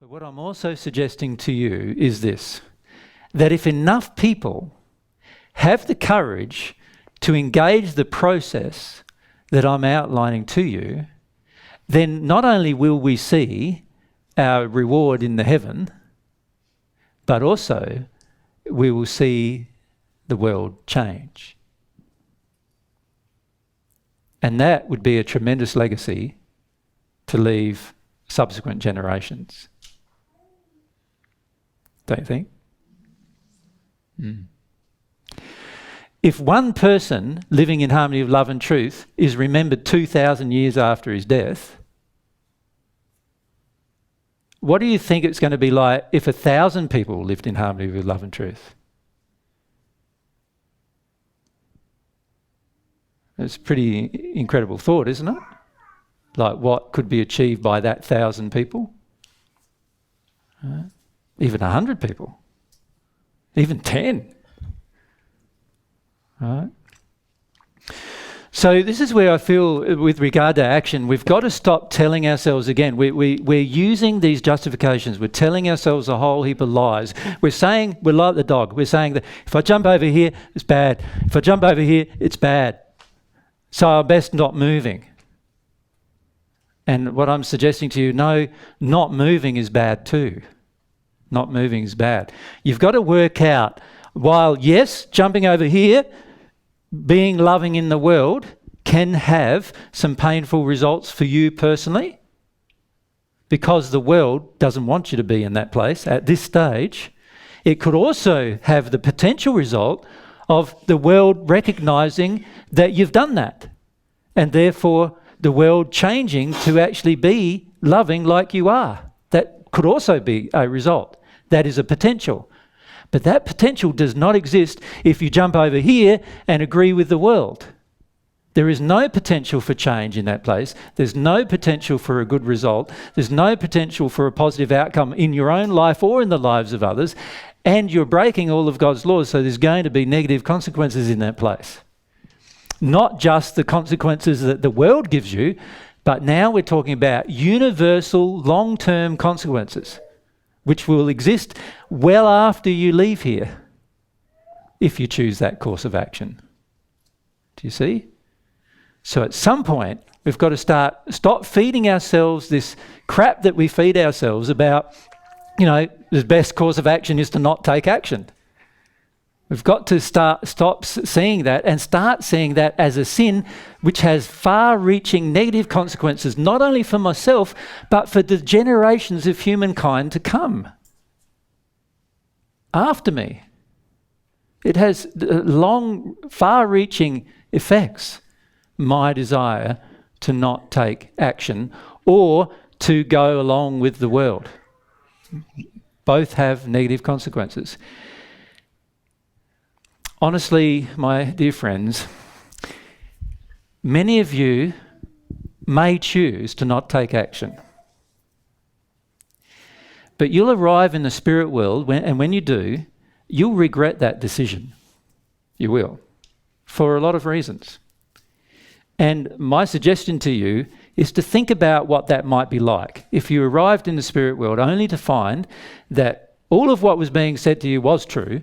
But what I'm also suggesting to you is this, that if enough people have the courage to engage the process that I'm outlining to you, then not only will we see our reward in the heaven, but also we will see the world change. And that would be a tremendous legacy to leave subsequent generations. Don't you think? If one person living in harmony of love and truth is remembered 2,000 years after his death, what do you think it's going to be like if 1,000 people lived in harmony with love and truth? It's a pretty incredible thought, isn't it? Like what could be achieved by that 1,000 people? Even 100 people. Even 10. Right? So this is where I feel with regard to action, we've got to stop telling ourselves again. We're using these justifications. We're telling ourselves a whole heap of lies. We're saying, we're like the dog. We're saying that if I jump over here, it's bad. If I jump over here, it's bad. So I'm best not moving. And what I'm suggesting to you, no, not moving is bad too. Not moving is bad. You've got to work out, while yes, jumping over here, being loving in the world can have some painful results for you personally, because the world doesn't want you to be in that place at this stage. It could also have the potential result of the world recognising that you've done that, and therefore the world changing to actually be loving like you are. That could also be a result. That is a potential. But that potential does not exist if you jump over here and agree with the world. There is no potential for change in that place. There's no potential for a good result. There's no potential for a positive outcome in your own life or in the lives of others. And you're breaking all of God's laws, so there's going to be negative consequences in that place. Not just the consequences that the world gives you, but now we're talking about universal long-term consequences, which will exist well after you leave here, if you choose that course of action. Do you see? So at some point, we've got to stop feeding ourselves this crap that we feed ourselves about, the best course of action is to not take action. We've got to stop seeing that and start seeing that as a sin which has far-reaching negative consequences, not only for myself, but for the generations of humankind to come after me. It has long, far-reaching effects, my desire to not take action or to go along with the world. Both have negative consequences. Honestly, my dear friends, many of you may choose to not take action. But you'll arrive in the spirit world, and when you do, you'll regret that decision. You will, for a lot of reasons. And my suggestion to you is to think about what that might be like if you arrived in the spirit world only to find that all of what was being said to you was true,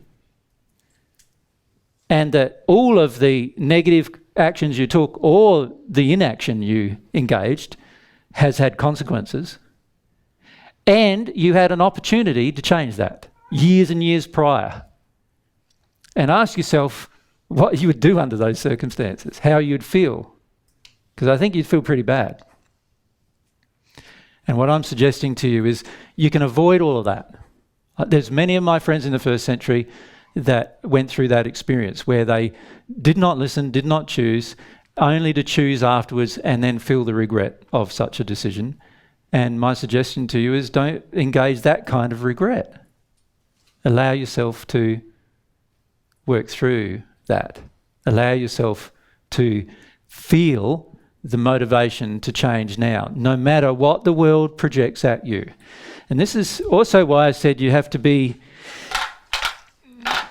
and that all of the negative actions you took or the inaction you engaged has had consequences, and you had an opportunity to change that years and years prior. And ask yourself what you would do under those circumstances, how you'd feel, because I think you'd feel pretty bad. And what I'm suggesting to you is you can avoid all of that. There's many of my friends in the first century that went through that experience where they did not listen, did not choose, only to choose afterwards and then feel the regret of such a decision. And my suggestion to you is don't engage that kind of regret. Allow yourself to work through that. Allow yourself to feel the motivation to change now, no matter what the world projects at you. And this is also why I said you have to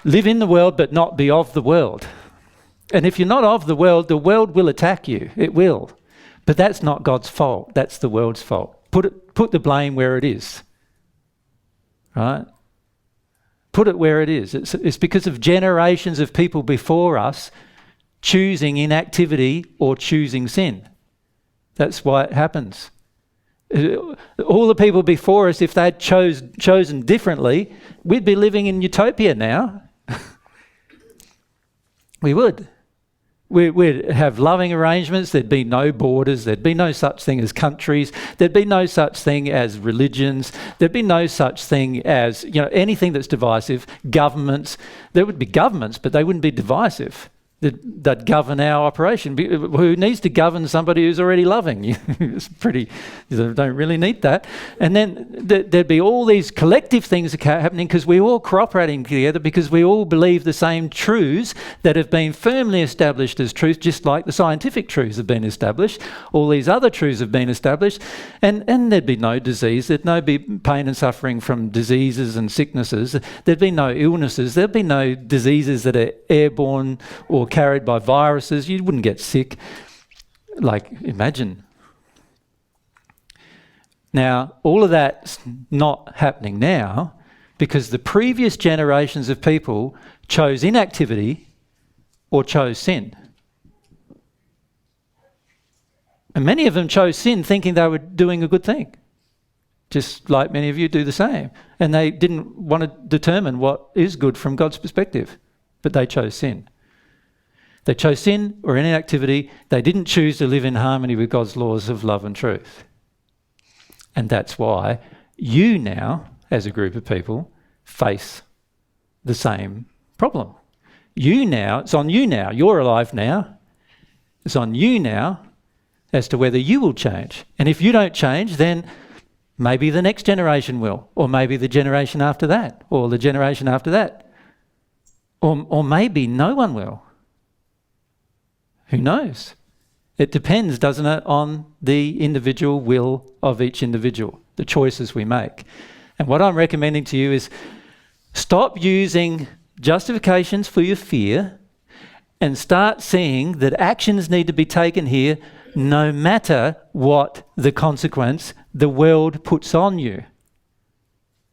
live in the world but not be of the world. And if you're not of the world will attack you. It will. But that's not God's fault. That's the world's fault. Put the blame where it is. right? Put it where it is. It's because of generations of people before us choosing inactivity or choosing sin. That's why it happens. All the people before us, if they'd chosen differently, we'd be living in utopia now. We would. We'd have loving arrangements. There'd be no borders. There'd be no such thing as countries. There'd be no such thing as religions. There'd be no such thing as, anything that's divisive. Governments. There would be governments, but they wouldn't be divisive. They'd govern our operation. Who needs to govern somebody who's already loving? It's pretty, you don't really need that. And then there'd be all these collective things happening because we're all cooperating together because we all believe the same truths that have been firmly established as truth, just like the scientific truths have been established. All these other truths have been established. And there'd be no disease. There'd no be pain and suffering from diseases and sicknesses. There'd be no illnesses. There'd be no diseases that are airborne or carried by viruses. You wouldn't get sick. Imagine. Now, all of that's not happening now because the previous generations of people chose inactivity or chose sin. And many of them chose sin thinking they were doing a good thing, just like many of you do the same. And they didn't want to determine what is good from God's perspective, but they chose sin. They chose sin or inactivity. They didn't choose to live in harmony with God's laws of love and truth. And that's why you now, as a group of people, face the same problem. It's on you now. You're alive now. It's on you now as to whether you will change. And if you don't change, then maybe the next generation will, or maybe the generation after that, or the generation after that. Or maybe no one will. Who knows? It depends, doesn't it, on the individual will of each individual, the choices we make. And what I'm recommending to you is stop using justifications for your fear and start seeing that actions need to be taken here no matter what the consequence the world puts on you.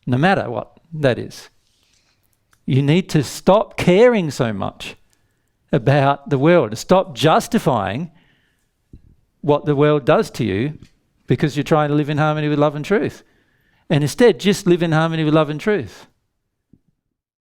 No matter what that is. You need to stop caring so much about the world. Stop justifying what the world does to you because you're trying to live in harmony with love and truth. And instead, just live in harmony with love and truth.